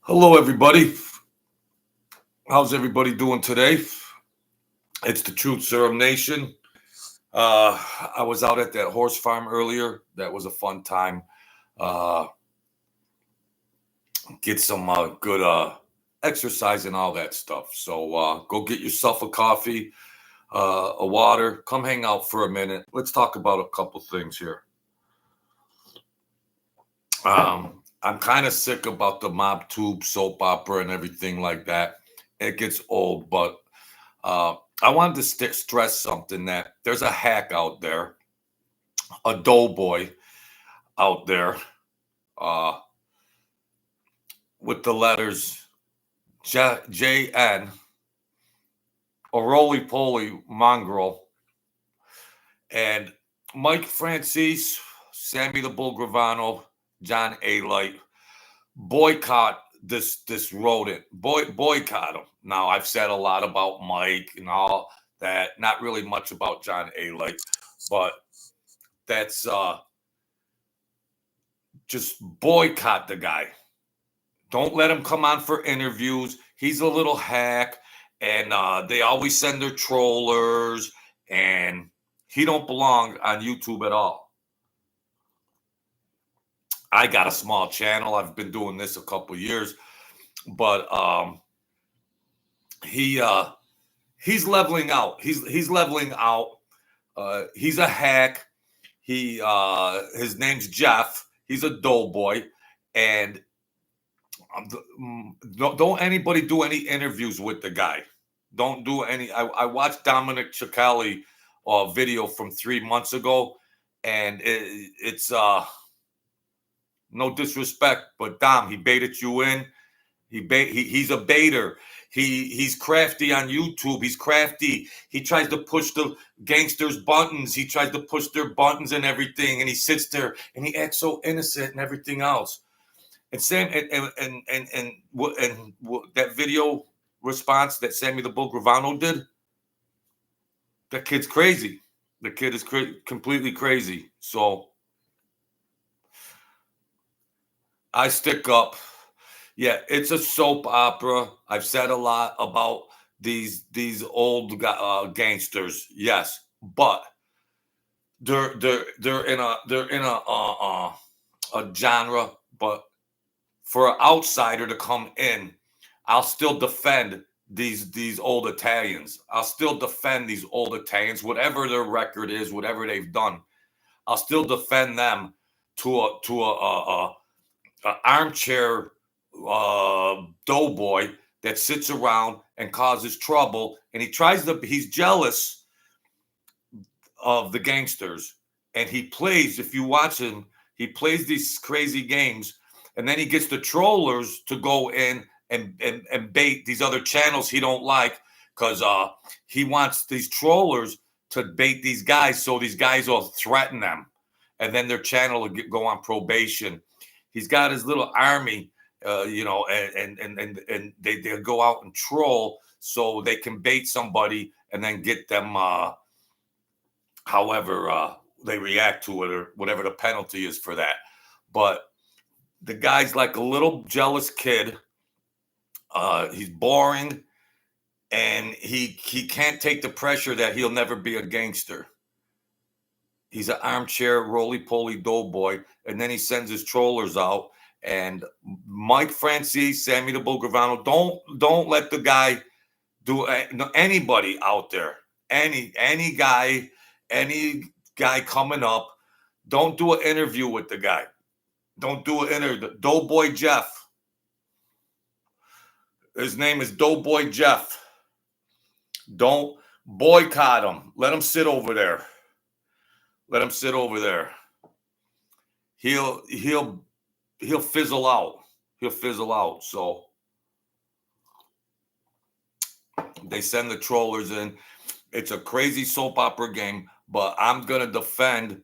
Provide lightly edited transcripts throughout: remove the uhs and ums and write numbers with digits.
Hello, everybody. How's everybody doing today? It's the Truth Serum Nation. I was out at that horse farm earlier. That was a fun time. Uh, get some good exercise and all that stuff. So go get yourself a coffee, a water. Come hang out for a minute. Let's talk about a couple things here. I'm kind of sick about the mob tube soap opera and everything like that. It gets old, but Uh, I wanted to stress something that there's a hack out there, a doughboy out there uh, with the letters JN, a roly poly mongrel, and Mike Franzese, Sammy the Bull Gravano, John Alite boycott this rodent. Boycott him. Now I've said a lot about Mike and all that, not really much about John Alite, but that's just boycott the guy. Don't let him come on for interviews. He's a little hack, and they always send their trollers, and he don't belong on YouTube at all. I got a small channel. I've been doing this a couple years, but he he's leveling out. He's leveling out. He's a hack. His name's Jeff. He's a doughboy, and don't anybody do any interviews with the guy. Don't do any. I watched Dominic Cicchelli video from 3 months ago, and it's no disrespect, but Dom, he baited you in. He's a baiter. He's crafty on YouTube. He's crafty. He tries to push the gangsters' buttons. He tries to push their buttons and everything, and he sits there and he acts so innocent and everything else. And Sam and that video response that Sammy the Bull Gravano did, that kid's crazy. The kid is completely crazy. So I stick up. Yeah, it's a soap opera. I've said a lot about these old gangsters. Yes, but they're in a genre. But for an outsider to come in, I'll still defend these old Italians. I'll still defend these old Italians, whatever their record is, whatever they've done. I'll still defend them to a armchair doughboy that sits around and causes trouble, and he's jealous of the gangsters, and he plays. If you watch him, he plays these crazy games, and then he gets the trollers to go in and bait these other channels he don't like, because he wants these trollers to bait these guys, so these guys will threaten them, and then their channel will go on probation. He's got his little army, and they go out and troll so they can bait somebody and then get them however they react to it, or whatever the penalty is for that. But the guy's like a little jealous kid. He's boring, and he can't take the pressure that he'll never be a gangster. He's an armchair roly-poly doughboy, and then he sends his trollers out. And Mike Franzese, Sammy the Bull Gravano, don't let the guy do anybody out there, any guy coming up. Don't do an interview with the guy. Don't do an interview. Doughboy Jeff. His name is Doughboy Jeff. Don't boycott him. Let him sit over there. Let him sit over there. He'll fizzle out. He'll fizzle out. So they send the trollers in. It's a crazy soap opera game, but I'm gonna defend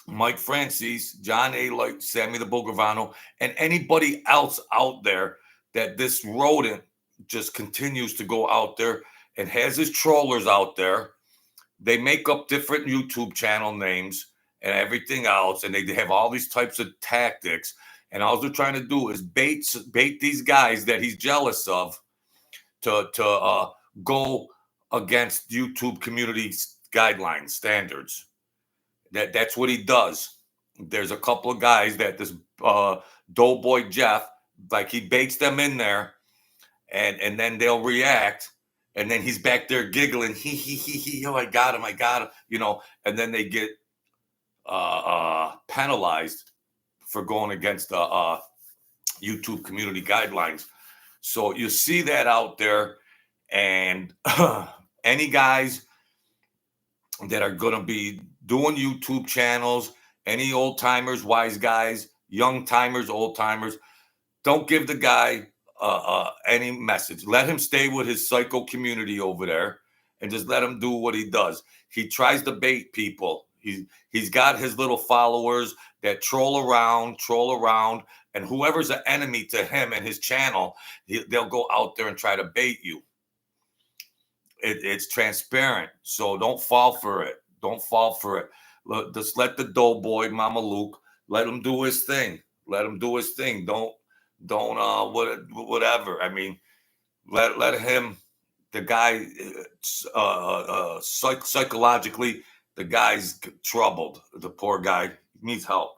Mike Franzese, John Alite, Sammy the Bull Gravano, and anybody else out there that this rodent just continues to go out there and has his trollers out there. They make up different YouTube channel names and everything else, and they have all these types of tactics, And all they're trying to do is bait these guys that he's jealous of to go against YouTube community guidelines, standards. That's what he does. There's a couple of guys that this Doughboy Jeff, like he baits them in there, and then they'll react, and then he's back there giggling, he, oh, I got him, and then they get penalized for going against the YouTube community guidelines. So you see that out there, and any guys that are going to be doing YouTube channels, any old timers, wise guys, young timers, old timers, don't give the guy any message. Let him stay with his psycho community over there and just let him do what he does. He tries to bait people. He's got his little followers that troll around, and whoever's an enemy to him and his channel, they'll go out there and try to bait you. It's transparent, so don't fall for it. Don't fall for it. Just let the Doughboy, Mama Luke, let him do his thing. Let him do his thing. Don't whatever. I mean, let him. The guy, psychologically, the guy's troubled. The poor guy needs help.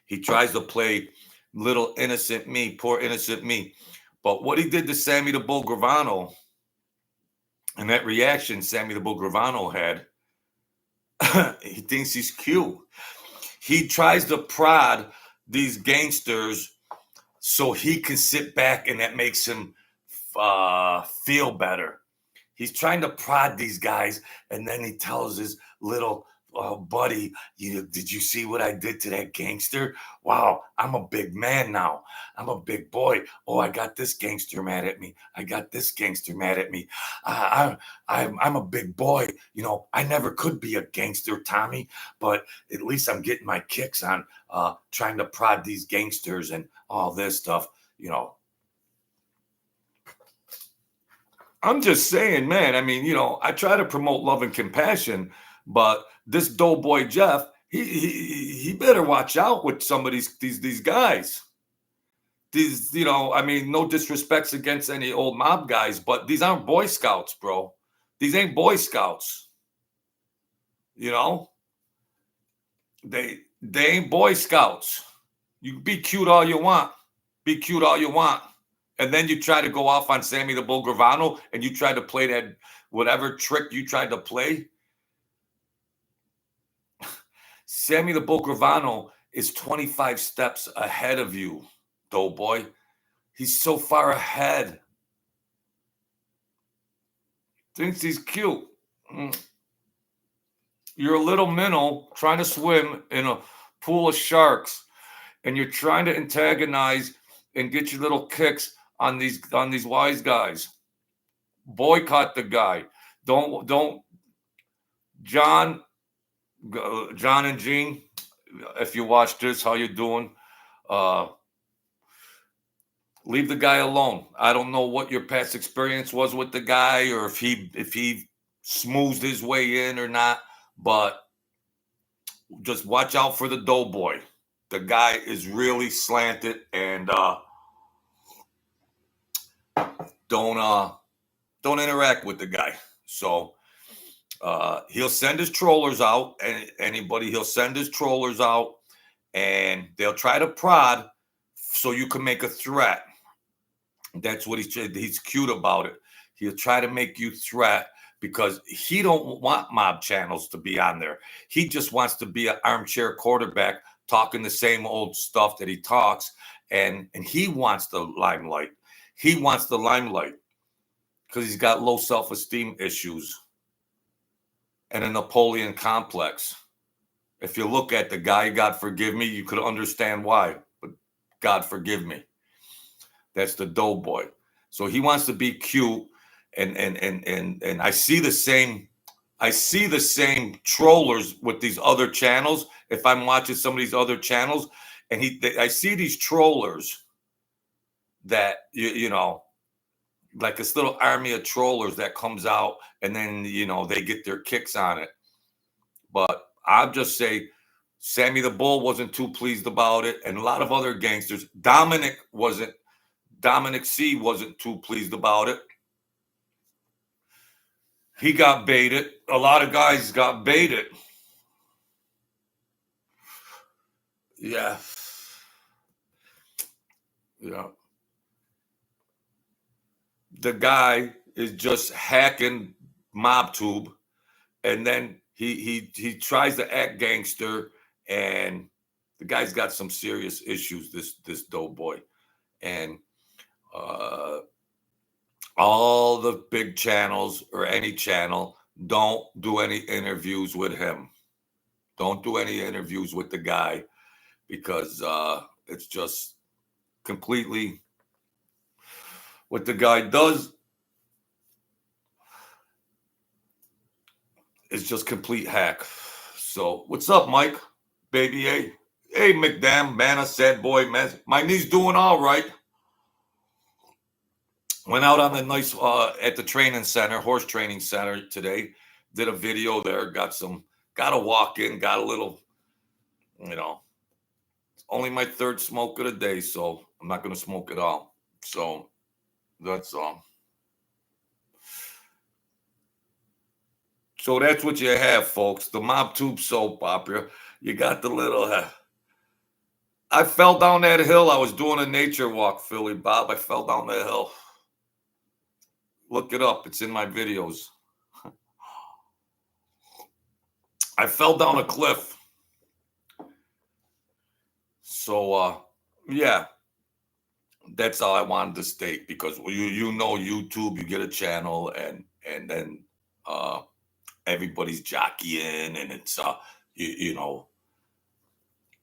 He tries to play little innocent me, poor innocent me. But what he did to Sammy the Bull Gravano, and that reaction Sammy the Bull Gravano had, he thinks he's cute. He tries to prod these gangsters so he can sit back, and that makes him feel better. He's trying to prod these guys, and then he tells his little buddy, did you see what I did to that gangster? Wow, I'm a big man now. I'm a big boy. Oh, I got this gangster mad at me. I got this gangster mad at me. I'm a big boy. I never could be a gangster, Tommy, but at least I'm getting my kicks on trying to prod these gangsters and all this stuff. I'm just saying, man. I mean, I try to promote love and compassion, but this Doughboy Jeff, he better watch out with some of these guys. These, I mean, no disrespects against any old mob guys, but these aren't Boy Scouts, bro. These ain't Boy Scouts. They ain't Boy Scouts. You can be cute all you want. Be cute all you want. And then you try to go off on Sammy the Bull Gravano, and you try to play that whatever trick you tried to play. Sammy the Bull Gravano is 25 steps ahead of you, Doughboy. He's so far ahead. Thinks he's cute. You're a little minnow trying to swim in a pool of sharks, and you're trying to antagonize and get your little kicks on these wise guys. Boycott the guy. Don't John and Gene, if you watch this, how you doing? Leave the guy alone. I don't know what your past experience was with the guy, or if he smoothed his way in or not, but just watch out for the Doughboy. The guy is really slanted, and don't interact with the guy. So he'll send his trollers out, and he'll send his trollers out, and they'll try to prod so you can make a threat. That's what he's cute about it. He'll try to make you threat because he don't want mob channels to be on there. He just wants to be an armchair quarterback talking the same old stuff that he talks, and he wants the limelight. He wants the limelight because he's got low self-esteem issues and a Napoleon complex. If you look at the guy, God forgive me, you could understand why, but God forgive me. That's the Doughboy. So he wants to be cute, and I see the same trollers with these other channels. If I'm watching some of these other channels, and I see these trollers that like this little army of trollers that comes out, and then they get their kicks on it. But I'll just say, Sammy the Bull wasn't too pleased about it, and a lot of other gangsters. Dominic C wasn't too pleased about it. He got baited. A lot of guys got baited. Yeah. Yeah. The guy is just hacking MobTube, and then he tries to act gangster, and the guy's got some serious issues. This Doughboy, and all the big channels or any channel don't do any interviews with him. Don't do any interviews with the guy because it's just completely what the guy does is just complete hack. So what's up, Mike? Baby, hey. Hey, McDam, man, a sad boy, man. My knee's doing all right. Went out on the nice at the training center, horse training center today. Did a video there. Got a walk in. Got a little, it's only my third smoke of the day, so I'm not going to smoke it all. So that's all. So that's what you have, folks. The MobTube soap opera. You got the little. I fell down that hill. I was doing a nature walk, Philly Bob. I fell down that hill. Look it up. It's in my videos. I fell down a cliff. So, yeah, that's all I wanted to state because you know YouTube, you get a channel and then everybody's jockeying and it's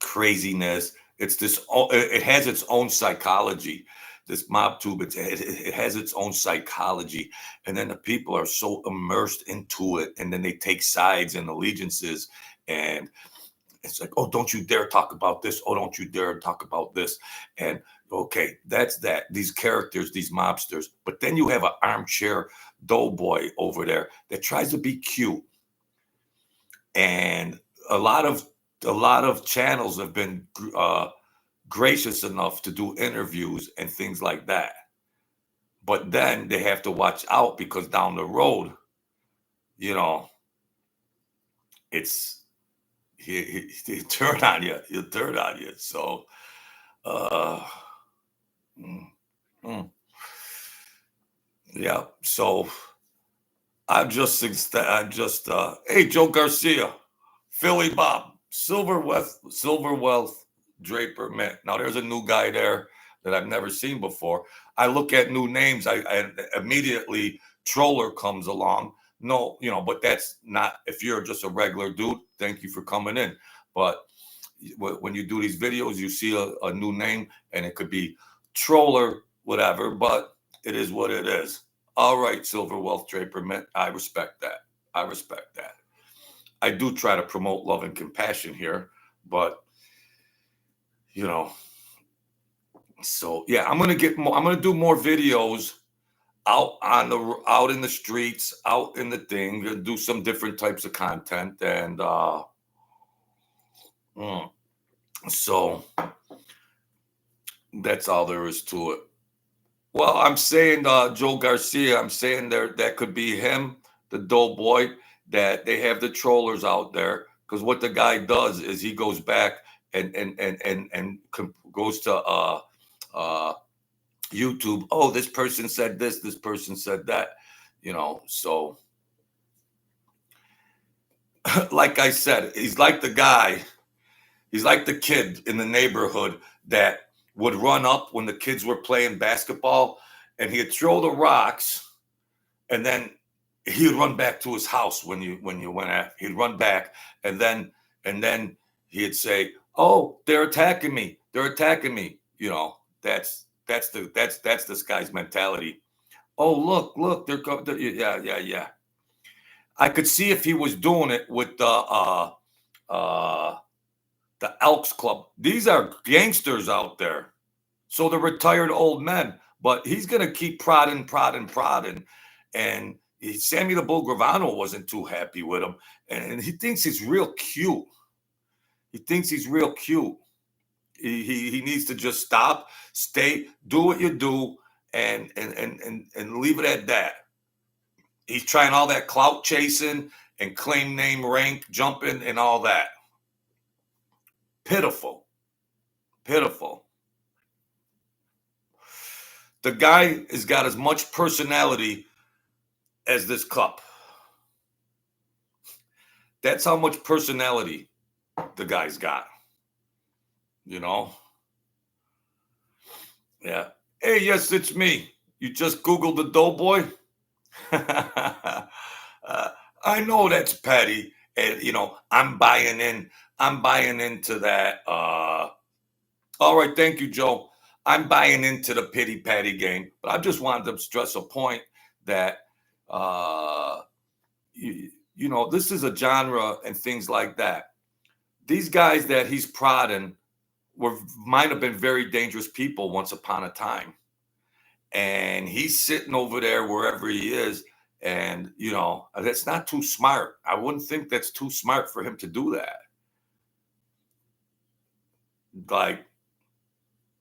craziness. It's this. It has its own psychology. This MobTube, it has its own psychology, and then the people are so immersed into it, and then they take sides and allegiances, and it's like, oh, don't you dare talk about this. Oh, don't you dare talk about this. And okay, that's that. These characters, these mobsters, but then you have an armchair doughboy over there that tries to be cute, and a lot of channels have been gracious enough to do interviews and things like that. But then they have to watch out because down the road, it's he'll turn on you. He'll turn on you. So, yeah. So I'm just, hey, Joe Garcia, Philly Bob, Silver Wealth Draper Mint. Now there's a new guy there that I've never seen before. I look at new names. I immediately Troller comes along. No, but that's not, if you're just a regular dude, thank you for coming in. But when you do these videos, you see a new name and it could be Troller, whatever, but it is what it is. All right, Silver Wealth Draper Mint. I respect that. I do try to promote love and compassion here, but so yeah, I'm gonna do more videos out in the streets, out in the thing, do some different types of content, and so that's all there is to it. Well, I'm saying Joe Garcia, I'm saying that could be him, the Doughboy, that they have the trollers out there, because what the guy does is he goes back and goes to YouTube. Oh, this person said this person said that, so like I said, he's like the kid in the neighborhood that would run up when the kids were playing basketball and he'd throw the rocks and then he'd run back to his house when you went at. He'd run back and then he'd say, oh, they're attacking me. That's this guy's mentality. Oh, look, yeah. I could see if he was doing it with the Elks Club. These are gangsters out there. So they're retired old men, but he's going to keep prodding. And Sammy the Bull Gravano wasn't too happy with him. And he thinks he's real cute. He thinks he's real cute. He needs to just stop, stay, do what you do, and leave it at that. He's trying all that clout chasing and claim name rank jumping and all that. Pitiful. Pitiful. The guy has got as much personality as this cup. That's how much personality the guy's got. You know? Yeah. Hey, yes, it's me. You just Googled the Doughboy? I know that's petty. And, I'm buying in. I'm buying into that. All right. Thank you, Joe. I'm buying into the pity patty game. But I just wanted to stress a point that, this is a genre and things like that. These guys that he's prodding might have been very dangerous people once upon a time. And he's sitting over there wherever he is. And, that's not too smart. I wouldn't think that's too smart for him to do that. Like,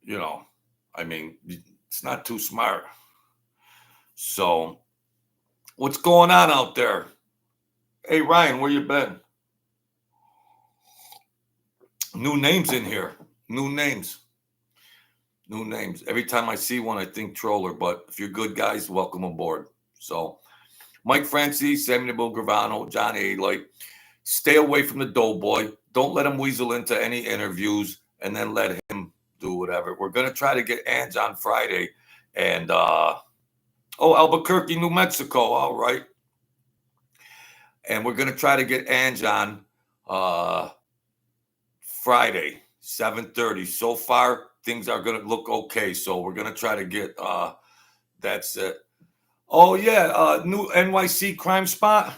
it's not too smart. So, what's going on out there? Hey, Ryan, where you been? New names in here. New names. Every time I see one, I think troller. But if you're good guys, welcome aboard. So, Mike Franzese, Sammy Gravano, John Alite. Stay away from the Doughboy. Don't let him weasel into any interviews and then let him do whatever. We're going to try to get Ange on Friday. And, Albuquerque, New Mexico. All right. And we're going to try to get Ange on Friday, 7:30. So far, things are going to look okay. So we're going to try to get, that's it. Oh, yeah, new NYC crime spot.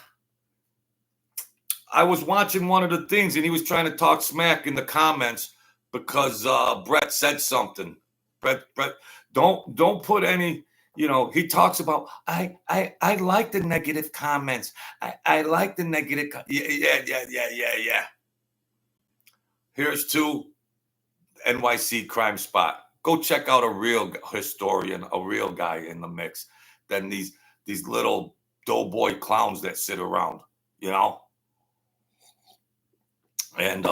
I was watching one of the things, and he was trying to talk smack in the comments because Brett said something. Brett, don't put any, he talks about, I like the negative comments. I like the negative. Yeah. Here's to NYC crime spot. Go check out a real historian, a real guy in the mix than these little doughboy clowns that sit around, And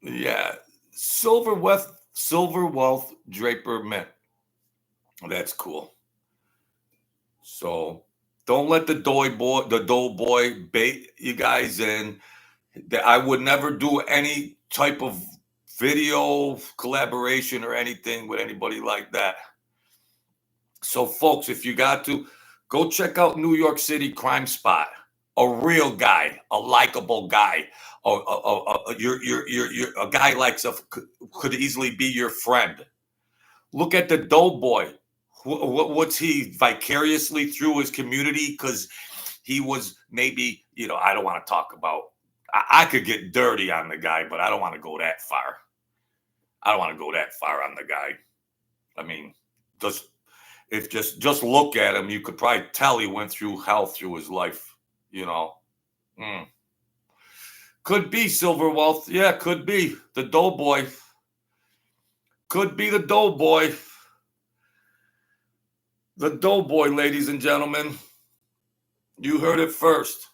yeah, Silver Wealth Draper Mint. That's cool. So don't let the doughboy bait you guys in. I would never do any type of video collaboration or anything with anybody like that. So, folks, if you got to, go check out New York City Crime Spot. A real guy, a likable guy, a guy could easily be your friend. Look at the Doughboy. What's he vicariously through his community? Because he was maybe, I don't want to talk about. I could get dirty on the guy, but I don't want to go that far. I don't want to go that far on the guy. I mean, just look at him, you could probably tell he went through hell through his life. Could be Silver Wealth. Yeah, could be the Doughboy. Could be the Doughboy. The Doughboy, ladies and gentlemen. You heard it first.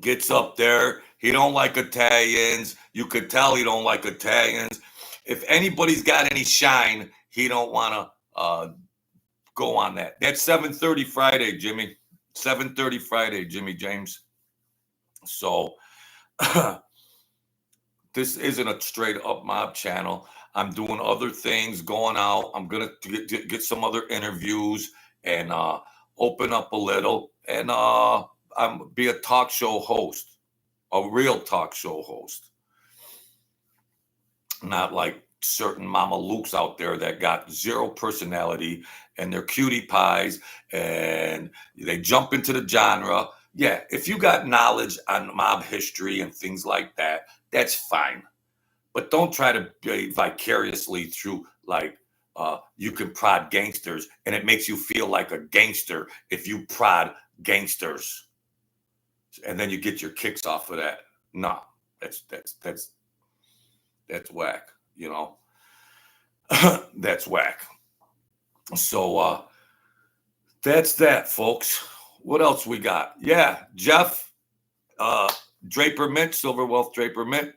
Gets up there. He don't like Italians. You could tell he don't like Italians. If anybody's got any shine, he don't want to go on that. That's 7:30 Friday, Jimmy. 7:30 Friday, Jimmy James. So this isn't a straight up mob channel. I'm doing other things, going out. I'm going to get some other interviews and open up a little and be a talk show host, a real talk show host. Not like certain Mama Lukes out there that got zero personality and they're cutie pies and they jump into the genre. Yeah, if you got knowledge on mob history and things like that, that's fine. But don't try to be vicariously through you can prod gangsters and it makes you feel like a gangster if you prod gangsters. and then you get your kicks off of that. No, that's whack. You know, that's whack. So that's that, folks. What else we got? Yeah, Jeff, Draper Mint, Silver Wealth Draper Mint,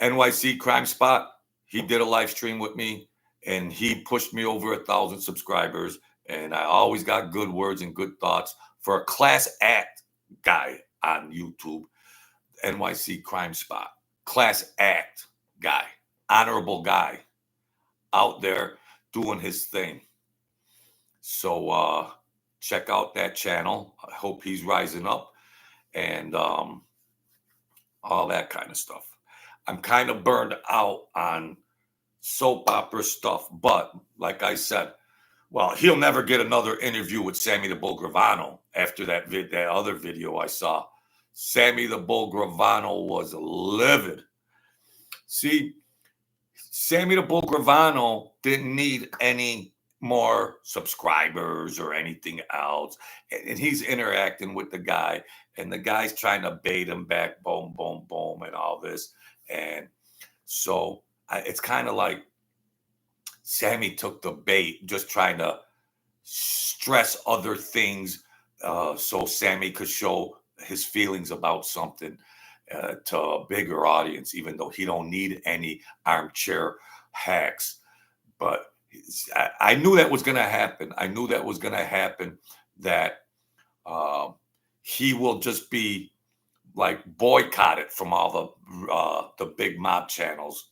NYC Crime Spot. He did a live stream with me, and he pushed me over 1,000 subscribers. And I always got good words and good thoughts for a class act guy on YouTube. NYC Crime Spot, class act guy, honorable guy out there doing his thing. So check out that channel. I hope he's rising up and all that kind of stuff. I'm kind of burned out on soap opera stuff, but like I said, well, he'll never get another interview with Sammy the Bull Gravano after that other video I saw. Sammy the Bull Gravano was livid. See, Sammy the Bull Gravano didn't need any more subscribers or anything else. And he's interacting with the guy, and the guy's trying to bait him back, boom, boom, boom, and all this. And so it's kind of like Sammy took the bait, just trying to stress other things so Sammy could show his feelings about something to a bigger audience, even though he don't need any armchair hacks. But I knew that was going to happen. I knew that was going to happen, that he will just be like boycotted from all the big mob channels,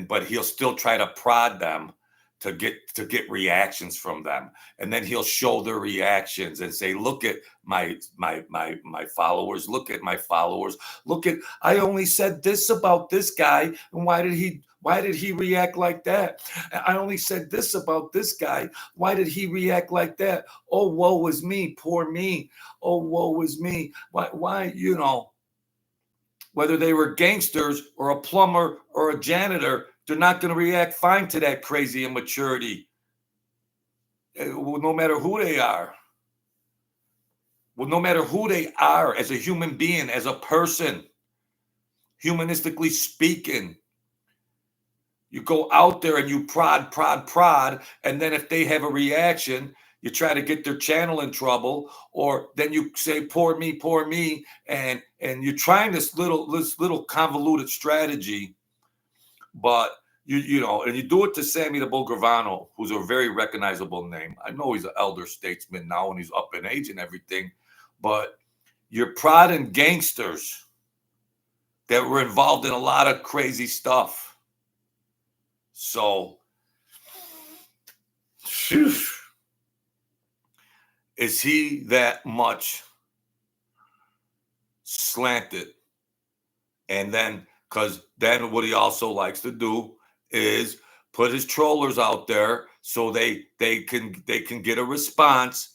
but he'll still try to prod them to get reactions from them, and then he'll show their reactions and say, "Look at my followers. Look at my followers. Look at, I only said this about this guy, and why did he react like that? I only said this about this guy. Why did he react like that? Oh, woe is me, poor me. Oh, woe is me. Why, you know, whether they were gangsters or a plumber or a janitor, they're not going to react fine to that crazy immaturity, no matter who they are. Well, no matter who they are as a human being, as a person, humanistically speaking, you go out there and you prod, and then if they have a reaction, you try to get their channel in trouble, or then you say, poor me, and you're trying this little convoluted strategy, but you know, and you do it to Sammy the Bull Gravano, who's a very recognizable name. I know he's an elder statesman now and he's up in age and everything, but you're prodding gangsters that were involved in a lot of crazy stuff. So, phew, is he that much slanted? And then, because then what he also likes to do is put his trollers out there so they can get a response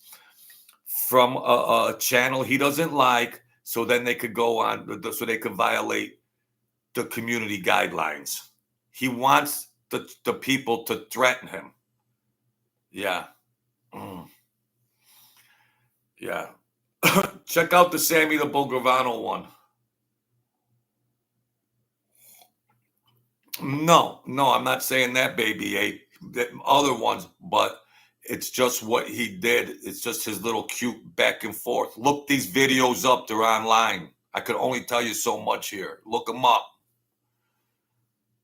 from a channel he doesn't like, so then they could go on, so they could violate the community guidelines. He wants the people to threaten him. Yeah. Yeah. Check out the Sammy the Bull Gravano one. No, I'm not saying that, baby. Other ones, but it's just what he did. It's just his little cute back and forth. Look these videos up. They're online. I could only tell you so much here. Look them up.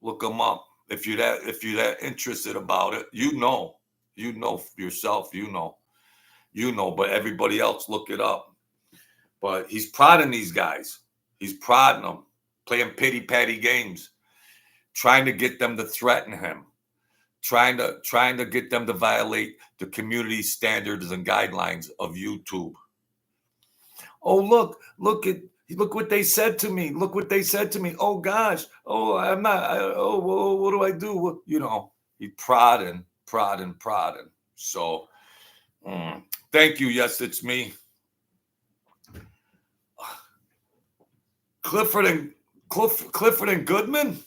Look them up. If you're that interested about it, you know yourself, you know, but everybody else, look it up. But he's prodding these guys. He's prodding them, playing pity-patty games, trying to get them to threaten him, trying to get them to violate the community standards and guidelines of YouTube. Oh, look what they said to me. Look what they said to me. Oh gosh. Oh, I'm not. What do I do? You know, he prodding. So, thank you. Yes, it's me. Clifford and Goodman.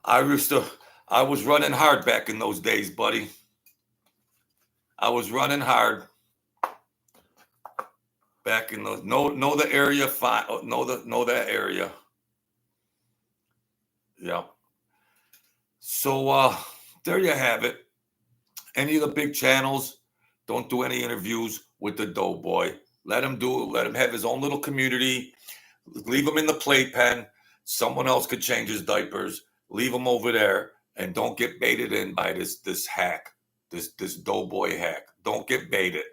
I was running hard back in those days, buddy. I was running hard back in the know the area fine. Know that area. Yeah. So there you have it. Any of the big channels, don't do any interviews with the Doughboy. Let him do it. Let him have his own little community. Leave him in the playpen. Someone else could change his diapers. Leave him over there, and don't get baited in by this hack, this Doughboy hack. Don't get baited.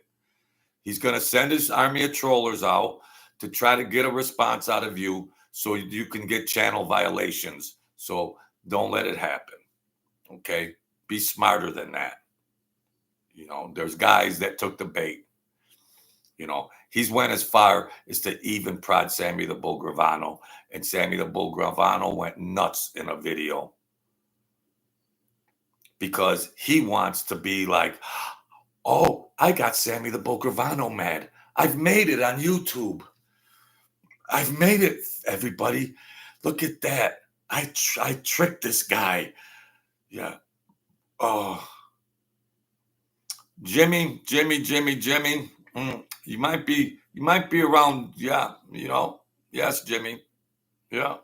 He's gonna send his army of trollers out to try to get a response out of you, so you can get channel violations. So don't let it happen. Okay, be smarter than that. There's guys that took the bait. He's went as far as to even prod Sammy the Bull Gravano, and Sammy the Bull Gravano went nuts in a video because he wants to be like, oh, I got Sammy the Bull Gravano mad. I've made it on YouTube. I've made it, everybody. Look at that. I tricked this guy. Yeah. Oh. Jimmy. You might be around. Yeah. Yes, Jimmy. Yeah.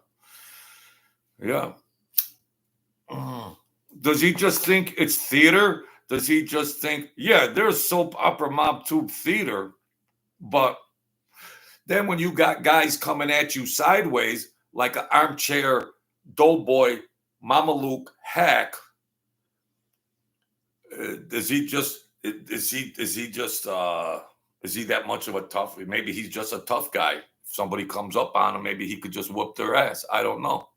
Does he just think it's theater? Does he just think, yeah, there's soap opera mob tube theater, but then when you got guys coming at you sideways like an armchair doughboy Mamaluke hack, is he that much of a tough? Maybe he's just a tough guy. If somebody comes up on him, maybe he could just whoop their ass. I don't know,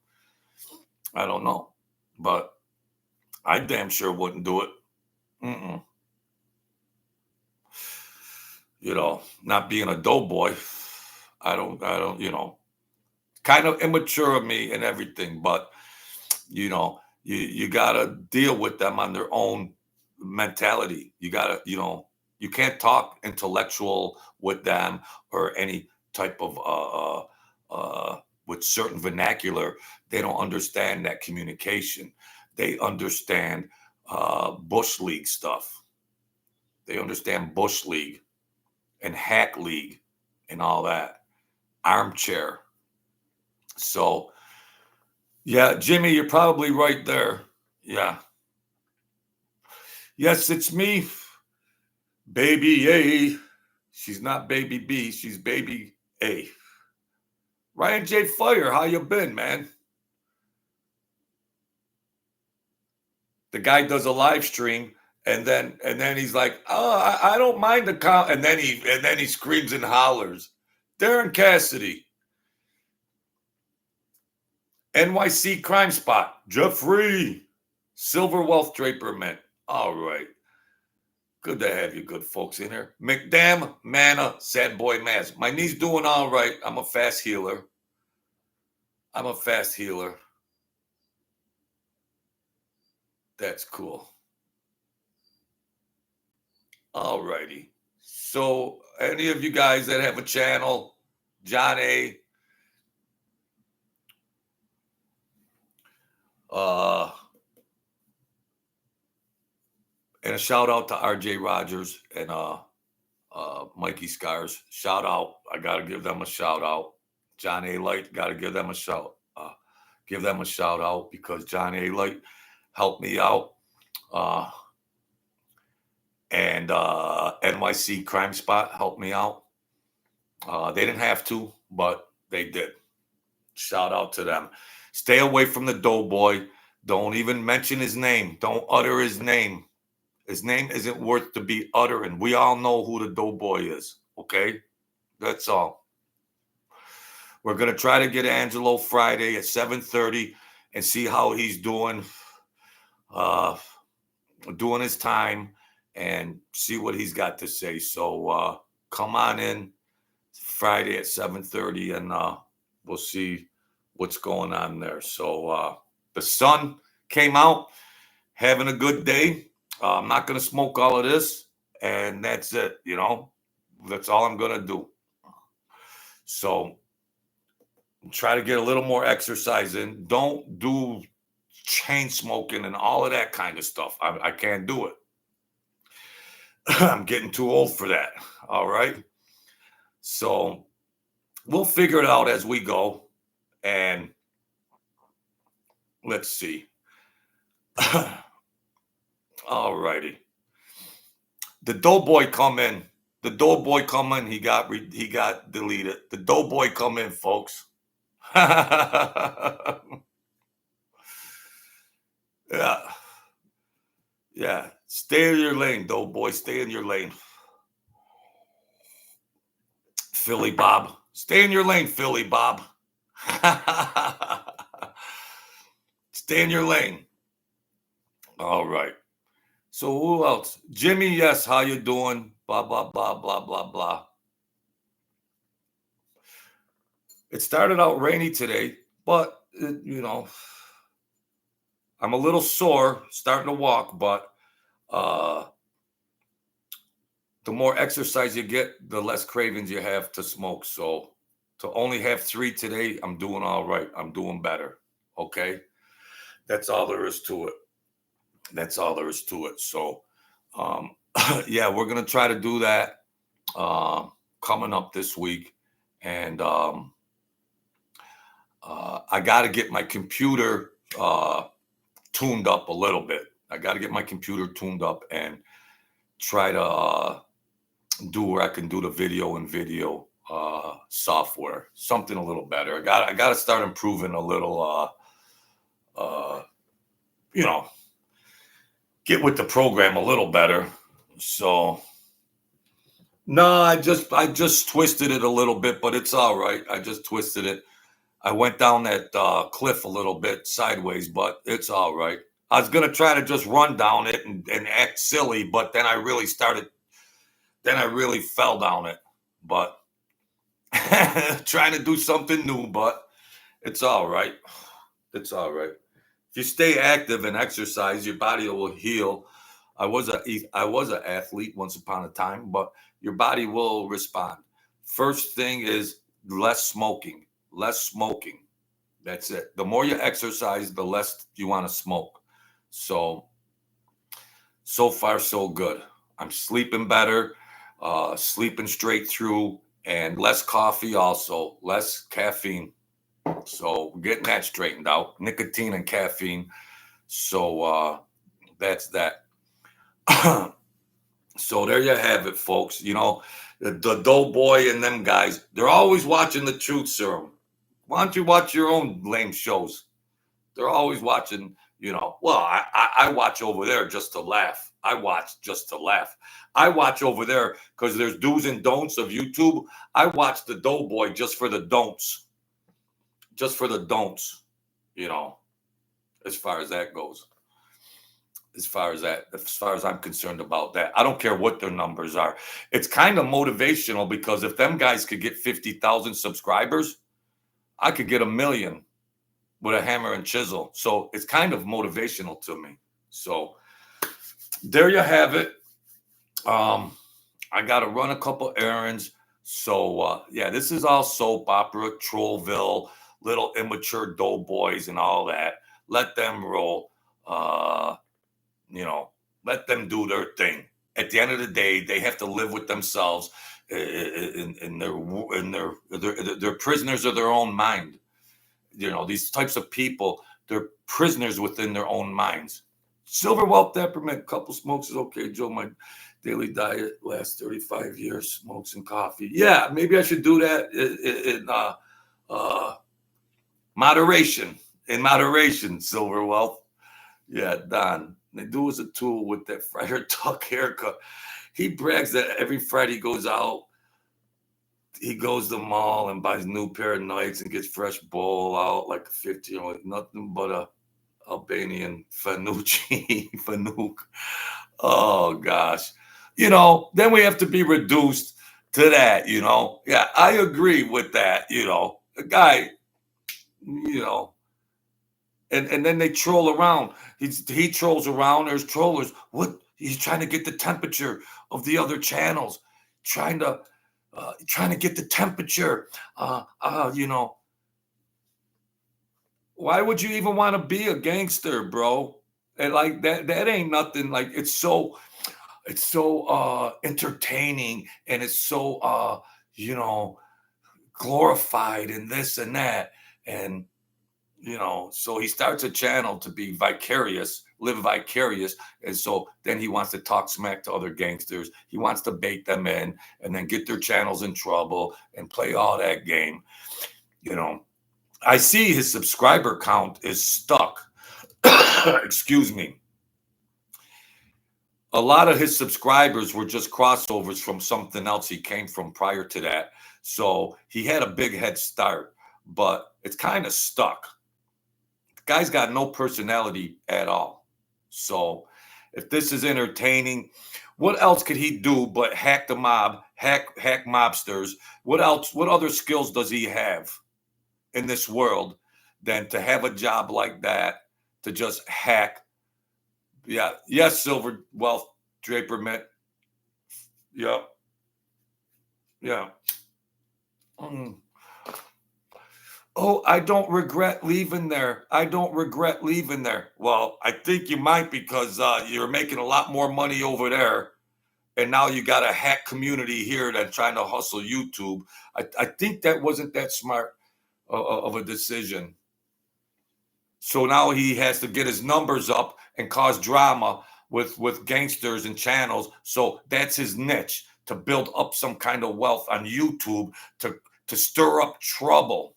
but I damn sure wouldn't do it. Not being a doughboy, I don't, kind of immature of me and everything, but you gotta deal with them on their own mentality. You gotta, you can't talk intellectual with them or any type of with certain vernacular. They don't understand that communication. They understand Bush League stuff. They understand Bush League and Hack League and all that. Armchair. So, yeah, Jimmy, you're probably right there. Yeah. Yes, it's me, Baby A. She's not Baby B, she's Baby A. Ryan J. Fire, how you been, man? The guy does a live stream, and then he's like, "Oh, I don't mind the count," and then he screams and hollers, "Darren Cassidy, NYC Crime Spot, Jeffrey, Silver Wealth Draper Mint." All right, good to have you, good folks in here. McDam, Mana, Sad Boy Maz. My knee's doing all right. I'm a fast healer. That's cool. All righty. So, any of you guys that have a channel, John A. And a shout out to RJ Rogers and Mikey Scars. Shout out. I gotta give them a shout out. John A. Light, gotta give them a shout. Give them a shout out because John A. Light helped me out. And NYC Crime Spot helped me out. They didn't have to, but they did. Shout out to them. Stay away from the Doughboy. Don't even mention his name. Don't utter his name. His name isn't worth to be uttering. We all know who the Doughboy is. Okay? That's all. We're going to try to get Angelo Friday at 7:30 and see how he's doing his time and see what he's got to say. So come on in Friday at 7:30 and we'll see what's going on there. So the sun came out, having a good day. I'm not going to smoke all of this, and that's it. That's all I'm going to do. So try to get a little more exercise in. Don't do chain smoking and all of that kind of stuff. I can't do it. I'm getting too old for that. All right. So we'll figure it out as we go. And let's see. All righty. The Doughboy come in. The Doughboy come in. He got deleted. The Doughboy come in, folks. Yeah. Yeah. Stay in your lane, Doughboy. Stay in your lane. Philly Bob. Stay in your lane, Philly Bob. Stay in your lane. All right. So who else? Jimmy, yes, how you doing? Blah, blah, blah, blah, blah, blah. It started out rainy today, but, I'm a little sore, starting to walk, but the more exercise you get, the less cravings you have to smoke. So to only have 3 today, I'm doing all right. I'm doing better. Okay. That's all there is to it. That's all there is to it. So, yeah, we're going to try to do that coming up this week. And I got to get my computer tuned up a little bit. I got to get my computer tuned up and try to do where I can do the video and video software, something a little better. I got to start improving a little, get with the program a little better. So no, I just twisted it a little bit, but it's all right. I just twisted it. I went down that cliff a little bit sideways, but it's all right. I was gonna try to just run down it and act silly, but then I really fell down it. But trying to do something new, but it's all right. It's all right. If you stay active and exercise, your body will heal. I was an athlete once upon a time, but your body will respond. First thing is less smoking. Less smoking. That's it. The more you exercise, the less you want to smoke. So far so good. I'm sleeping better, sleeping straight through, and less coffee also, less caffeine. So we're getting that straightened out. Nicotine and caffeine. So that's that. So there you have it, folks. The Doughboy and them guys, they're always watching the Truth Serum. Why don't you watch your own lame shows? They're always watching, well, I watch over there just to laugh. I watch just to laugh. I watch over there because there's do's and don'ts of YouTube. I watch the Doughboy just for the don'ts. Just for the don'ts, as far as that goes. As far as I'm concerned about that, I don't care what their numbers are. It's kind of motivational because if them guys could get 50,000 subscribers, I could get 1 million with a hammer and chisel. So it's kind of motivational to me. So there you have it. I got to run a couple errands. So yeah, this is all soap opera, Trollville, little immature doughboys and all that. Let them roll. Let them do their thing. At the end of the day, they have to live with themselves, and they're prisoners of their own mind. These types of people, they're prisoners within their own minds. Silver Wealth Peppermint, couple smokes is okay, Joe. My daily diet lasts 35 years, smokes and coffee. Yeah, maybe I should do that in moderation. In moderation, Silver Wealth. Yeah, Don. They do as a tool with that Friar Tuck haircut. He brags that every Friday he goes out. He goes to the mall and buys a new pair of Nikes and gets fresh bowl out like a 50-year-old. Nothing but a Albanian Fanucci. Fanuc. Oh, gosh. Then we have to be reduced to that, Yeah, I agree with that, The guy, and then they troll around. He trolls around. There's trollers. What? He's trying to get the temperature of the other channels. Trying to get the temperature. Why would you even want to be a gangster, bro? And like that ain't nothing. Like it's so. entertaining, and it's so you know glorified and this and that. And so he starts a channel to be vicarious, live vicarious. And so then he wants to talk smack to other gangsters. He wants to bait them in and then get their channels in trouble and play all that game. I see his subscriber count is stuck. Excuse me. A lot of his subscribers were just crossovers from something else he came from prior to that. So he had a big head start, but it's kind of stuck. The guy's got no personality at all. So if this is entertaining, what else could he do but hack the mob, hack mobsters? What else? What other skills does he have in this world than to have a job like that, to just hack? Yeah. Yes, Silver Wealth Draper Met. Yep. Yeah. Oh, I don't regret leaving there. I don't regret leaving there. Well, I think you might, because you're making a lot more money over there. And now you got a hack community here that's trying to hustle YouTube. I think that wasn't that smart of a decision. So now he has to get his numbers up and cause drama with gangsters and channels. So that's his niche, to build up some kind of wealth on YouTube, to stir up trouble.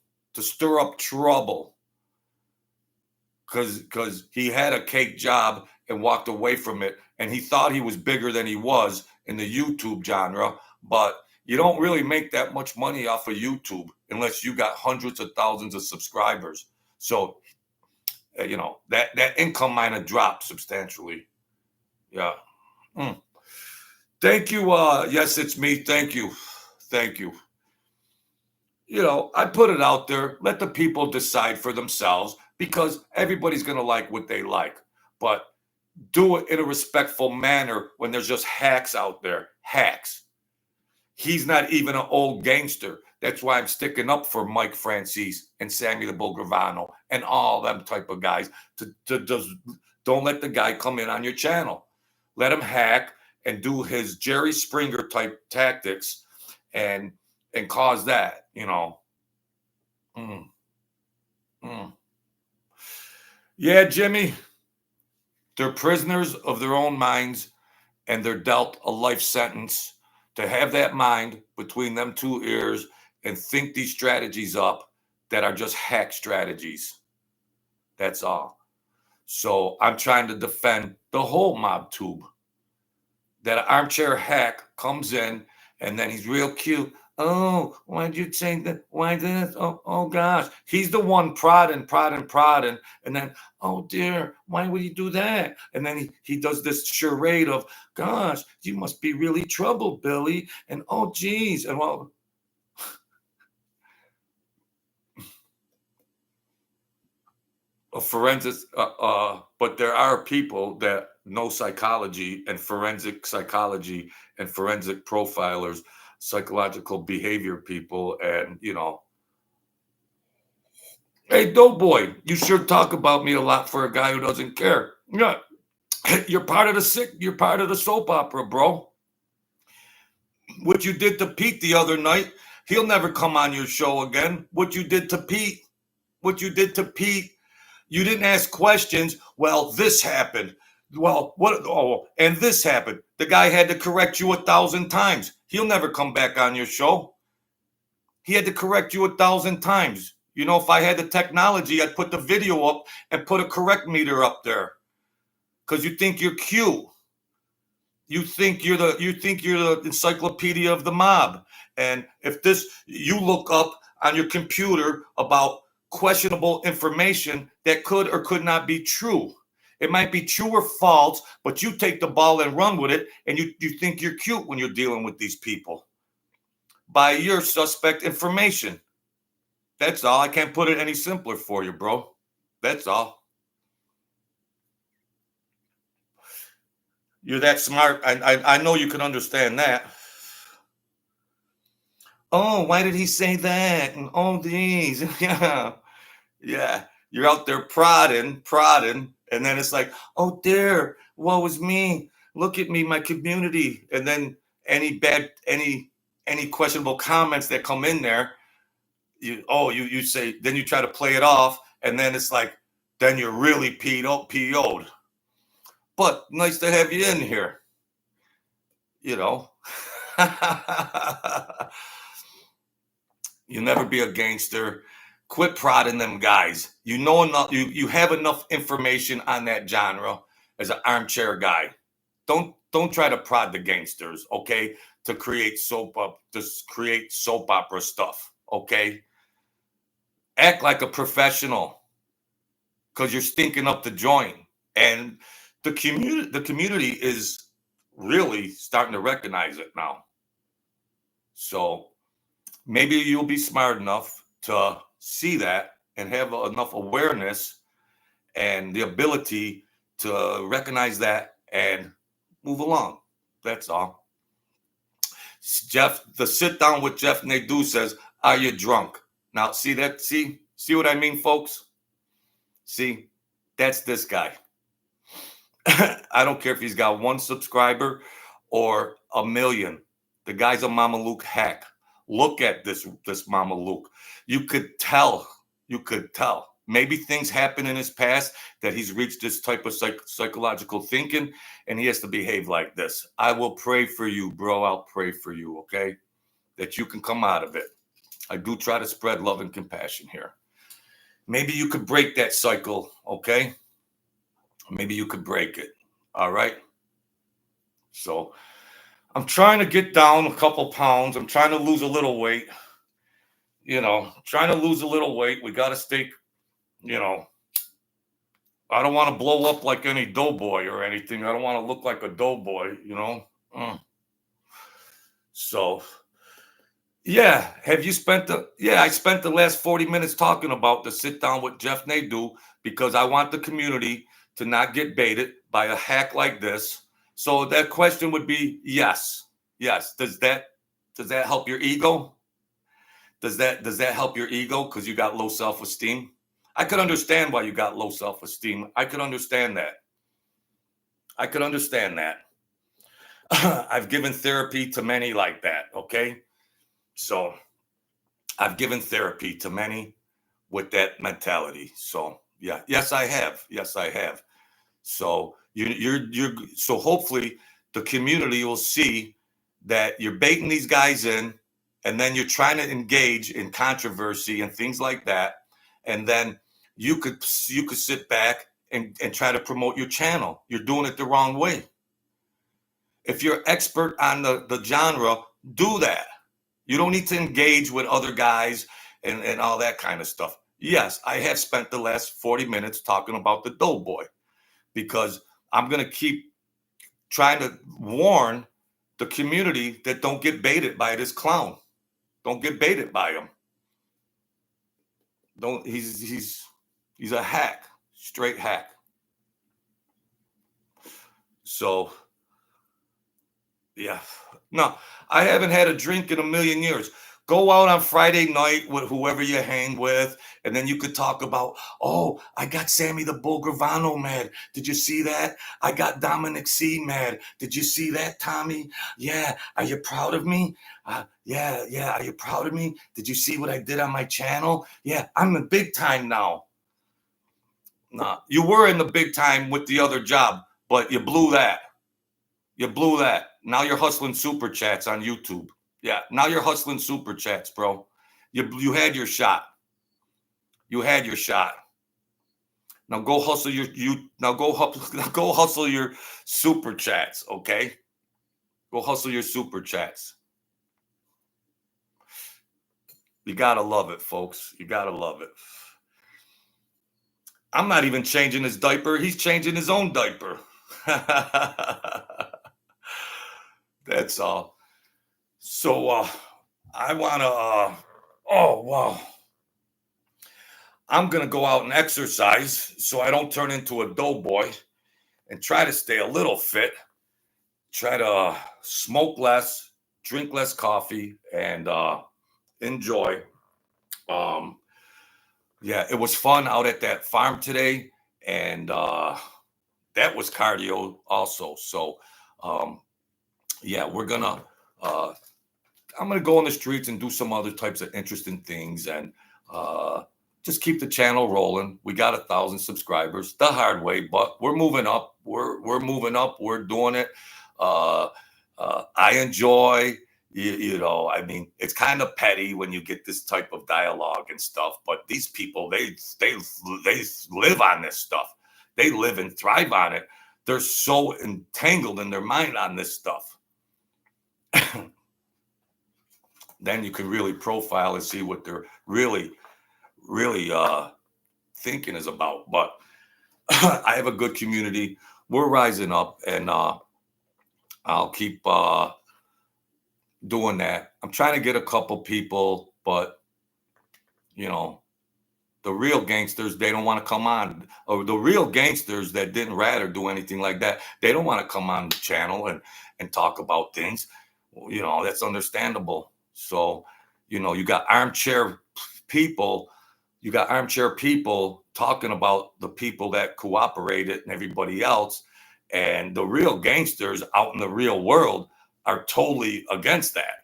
Because he had a cake job and walked away from it, and he thought he was bigger than he was in the YouTube genre. But you don't really make that much money off of YouTube unless you got hundreds of thousands of subscribers. So that income might have dropped substantially. Yeah. Thank you. Yes, it's me. Thank you. I put it out there. Let the people decide for themselves, because everybody's going to like what they like. But do it in a respectful manner when there's just hacks out there. Hacks. He's not even an old gangster. That's why I'm sticking up for Mike Franzese and Sammy the Bull Gravano and all them type of guys. To just don't let the guy come in on your channel. Let him hack and do his Jerry Springer type tactics and cause that, Yeah, Jimmy, they're prisoners of their own minds, and they're dealt a life sentence to have that mind between them two ears and think these strategies up that are just hack strategies. That's all. So I'm trying to defend the whole mob tube. That armchair hack comes in, and then he's real cute. Oh, why'd you say that? Why this? Oh gosh. He's the one prodding. And then, oh dear, why would you do that? And then he does this charade of, gosh, you must be really troubled, Billy. And oh geez. And well, a forensic, but there are people that know psychology and forensic psychology and forensic profilers, psychological behavior people, and hey, Doughboy, you sure talk about me a lot for a guy who doesn't care. Yeah, you're part of the soap opera, bro. What you did to Pete the other night, he'll never come on your show again. What you did to Pete, you didn't ask questions. Well, this happened. Well, what? Oh, and this happened. The guy had to correct you 1,000 times. He'll never come back on your show. He had to correct you 1,000 times. If I had the technology, I'd put the video up and put a correct meter up there. Because you think you're cute. You think you're the encyclopedia of the mob. And if you look up on your computer about questionable information that could or could not be true. It might be true or false, but you take the ball and run with it, and you think you're cute when you're dealing with these people. By your suspect information. That's all. I can't put it any simpler for you, bro. That's all. You're that smart. I know you can understand that. Oh, why did he say that? And oh, geez. Yeah. Yeah. You're out there prodding. And then it's like, oh, dear, woe is me. look at me, my community, and then any questionable comments that come in there, you say, then you try to play it off, and then it's like, then you're really PO'd. But nice to have you in here. You'll never be a gangster. Quit prodding them guys. You know enough. You have enough information on that genre as an armchair guy. Don't try to prod the gangsters, okay? To create soap opera stuff, okay? Act like a professional, because you're stinking up the joint, and the community is really starting to recognize it now. So maybe you'll be smart enough to see that and have enough awareness and the ability to recognize that and move along. That's all. Jeff, the sit down with Jeff Nadeau says, "Are you drunk?" Now, see that? See what I mean, folks? See, that's this guy. I don't care if he's got 1 subscriber or 1 million. The guy's a Mama Luke hack. Look at this Mama Luke. You could tell. Maybe things happen in his past that he's reached this type of psychological thinking, and he has to behave like this. I will pray for you, bro. I'll pray for you, okay? That you can come out of it. I do try to spread love and compassion here. Maybe you could break that cycle, okay? Maybe you could break it, all right? So I'm trying to get down a couple pounds. I'm trying to lose a little weight. Trying to lose a little weight. We got to stay, I don't want to blow up like any doughboy or anything. I don't want to look like a doughboy, So, yeah. I spent the last 40 minutes talking about the sit down with Jeff Nadeau because I want the community to not get baited by a hack like this. So that question would be yes. Yes. Does that help your ego? Does that help your ego because you got low self-esteem? I could understand why you got low self-esteem. I could understand that. I've given therapy to many like that, okay? So I've given therapy to many with that mentality. So yeah, yes, I have. So so hopefully the community will see that you're baiting these guys in, and then you're trying to engage in controversy and things like that, and then you could sit back and try to promote your channel. You're doing it the wrong way. If you're expert on the genre, do that. You don't need to engage with other guys and all that kind of stuff. Yes, I have spent the last 40 minutes talking about the doughboy because I'm going to keep trying to warn the community that don't get baited by this clown. Don't get baited by him. He's a hack, straight hack. So, yeah. No, I haven't had a drink in a million years. Go out on Friday night with whoever you hang with, and then you could talk about, oh, I got Sammy the Bull Gravano mad. Did you see that? I got Dominic C mad. Did you see that, Tommy? Yeah. Are you proud of me? Yeah. Are you proud of me? Did you see what I did on my channel? Yeah, I'm in big time now. Nah, you were in the big time with the other job, but you blew that. Now you're hustling super chats on YouTube. Yeah, now you're hustling super chats, bro. You had your shot. Now go hustle go hustle your super chats, okay? Go hustle your super chats. You gotta love it, folks. You gotta love it. I'm not even changing his diaper. He's changing his own diaper. That's all. So I want to, oh, wow. I'm going to go out and exercise so I don't turn into a doughboy and try to stay a little fit. Try to smoke less, drink less coffee, and enjoy. Yeah, it was fun out at that farm today, and that was cardio also. So Yeah, I'm gonna go on the streets and do some other types of interesting things, and uh, just keep the channel rolling. We got 1,000 subscribers the hard way, but we're moving up. We're moving up. We're doing it. Uh, I enjoy. I mean, it's kind of petty when you get this type of dialogue and stuff. But these people, they live on this stuff. They live and thrive on it. They're so entangled in their mind on this stuff. Then you can really profile and see what they're really, really thinking is about. But I have a good community. We're rising up, and I'll keep doing that. I'm trying to get a couple people, but you know, the real gangsters, they don't want to come on. Or the real gangsters that didn't rat or do anything like that, they don't want to come on the channel and talk about things. That's understandable. So, you got armchair people. You got armchair people talking about the people that cooperated and everybody else. And the real gangsters out in the real world are totally against that.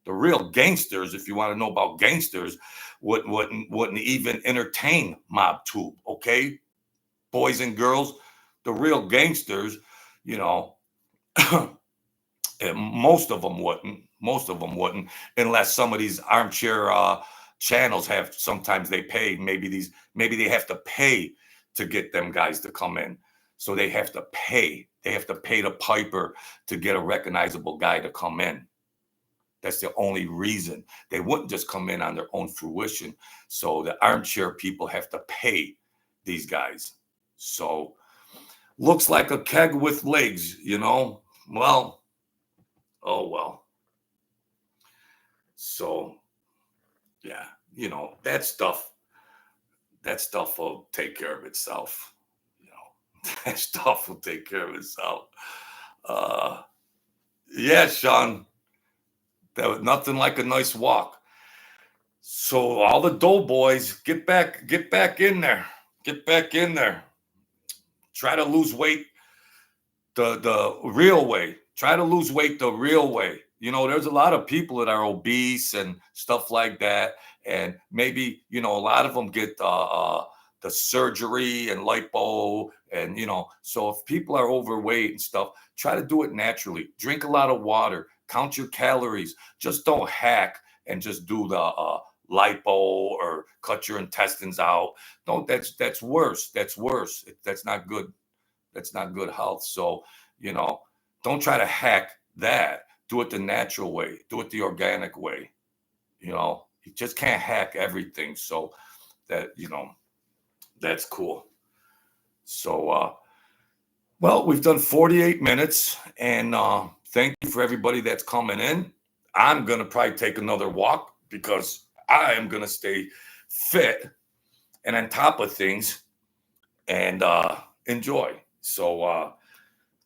The real gangsters, if you want to know about gangsters, wouldn't even entertain MobTube, okay? Boys and girls, the real gangsters, you know, most of them wouldn't. Most of them wouldn't, unless some of these armchair channels have. Sometimes they pay. Maybe they have to pay to get them guys to come in. So they have to pay. They have to pay the piper to get a recognizable guy to come in. That's the only reason. They wouldn't just come in on their own fruition. So the armchair people have to pay these guys. So looks like a keg with legs, Well, oh well. So yeah, that stuff will take care of itself. That stuff will take care of itself. Yeah, Sean. That was nothing like a nice walk. So all the doughboys, get back in there. Get back in there. Try to lose weight the real way. Try to lose weight the real way. There's a lot of people that are obese and stuff like that, and maybe a lot of them get the surgery and lipo, and So if people are overweight and stuff, try to do it naturally. Drink a lot of water. Count your calories. Just don't hack and just do the lipo or cut your intestines out. No, that's worse. That's worse. That's not good. That's not good health. So, don't try to hack that. Do it the natural way. Do it the organic way. You just can't hack everything. So that's cool. So, well, we've done 48 minutes, and thank you for everybody that's coming in. I'm going to probably take another walk because I am going to stay fit and on top of things and enjoy. So,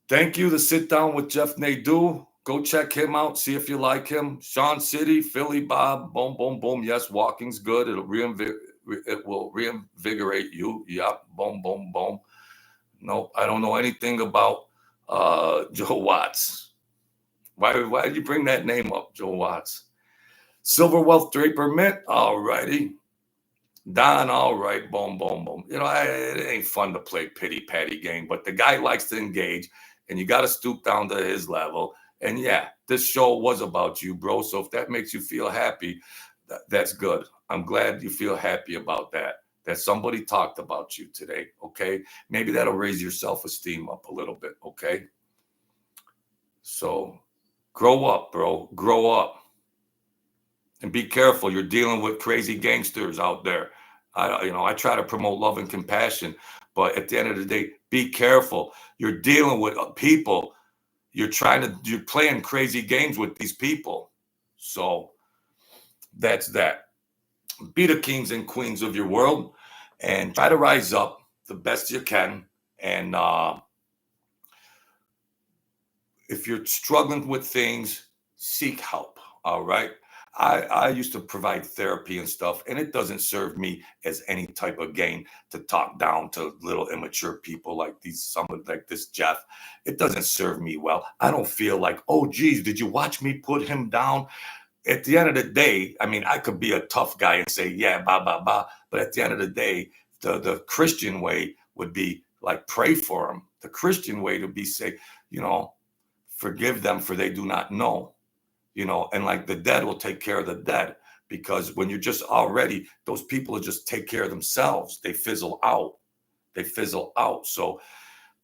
thank you to Sit Down with Jeff Nadeau. Go check him out. See if you like him. Sean City, Philly Bob, boom, boom, boom. Yes, walking's good. It will reinvigorate you. Yep, boom, boom, boom. No, I don't know anything about Joe Watts. Why did you bring that name up, Joe Watts? Silver Wealth Draper Mint. All righty. Don, all right, boom, boom, boom. It ain't fun to play pity patty game, but the guy likes to engage, and you got to stoop down to his level. And yeah, this show was about you, bro. So if that makes you feel happy, that's good. I'm glad you feel happy about that somebody talked about you today, okay? Maybe that'll raise your self-esteem up a little bit, okay? So grow up, bro. Grow up. And be careful. You're dealing with crazy gangsters out there. I try to promote love and compassion, but at the end of the day, be careful. You're dealing with people. You're playing crazy games with these people. So that's that. Be the kings and queens of your world and try to rise up the best you can. And if you're struggling with things, seek help. All right. I used to provide therapy and stuff, and it doesn't serve me as any type of gain to talk down to little immature people like someone like this Jeff. It doesn't serve me well. I don't feel like, oh, geez, did you watch me put him down? At the end of the day, I mean, I could be a tough guy and say, yeah, bah, bah, bah. But at the end of the day, the Christian way would be like, pray for them. The Christian way to be say, forgive them for they do not know, and like the dead will take care of the dead, because when you're just already, those people will just take care of themselves. They fizzle out. So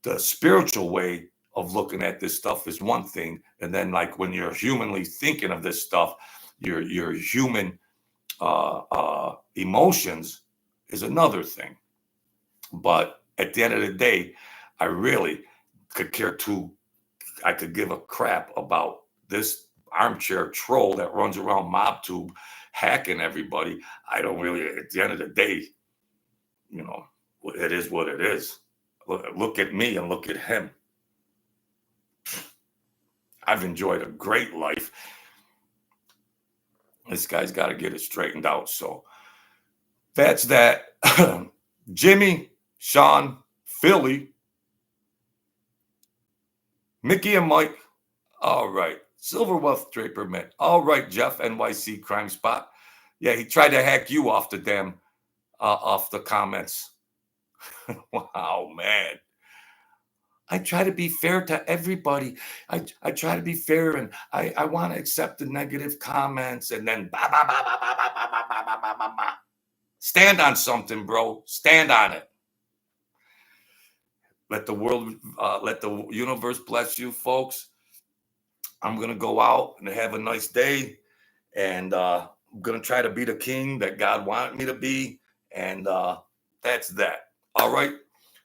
the spiritual way of looking at this stuff is one thing. And then like when you're humanly thinking of this stuff, your human emotions is another thing. But at the end of the day, I really could I could give a crap about this armchair troll that runs around MobTube hacking everybody. I don't really, at the end of the day, it is what it is. Look at me and look at him. I've enjoyed a great life. This guy's got to get it straightened out. So that's that. Jimmy, Sean, Philly, Mickey and Mike. All right. Silver Wealth Draper Mint. All right, Jeff, NYC Crime Spot. Yeah, he tried to hack you off the off the comments. Wow, man. I try to be fair to everybody. I try to be fair, and I want to accept the negative comments, and then bah, bah, bah, bah, bah, bah, bah, bah, bah, bah, bah, bah. Stand on something, bro. Stand on it. Let the world, let the universe bless you, folks. I'm going to go out and have a nice day. And I'm going to try to be the king that God wanted me to be. And that's that. All right.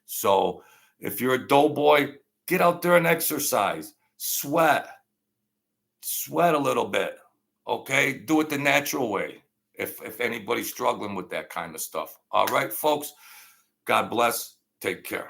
So if you're a doughboy, get out there and exercise. Sweat a little bit. Okay. Do it the natural way. If anybody's struggling with that kind of stuff. All right, folks. God bless. Take care.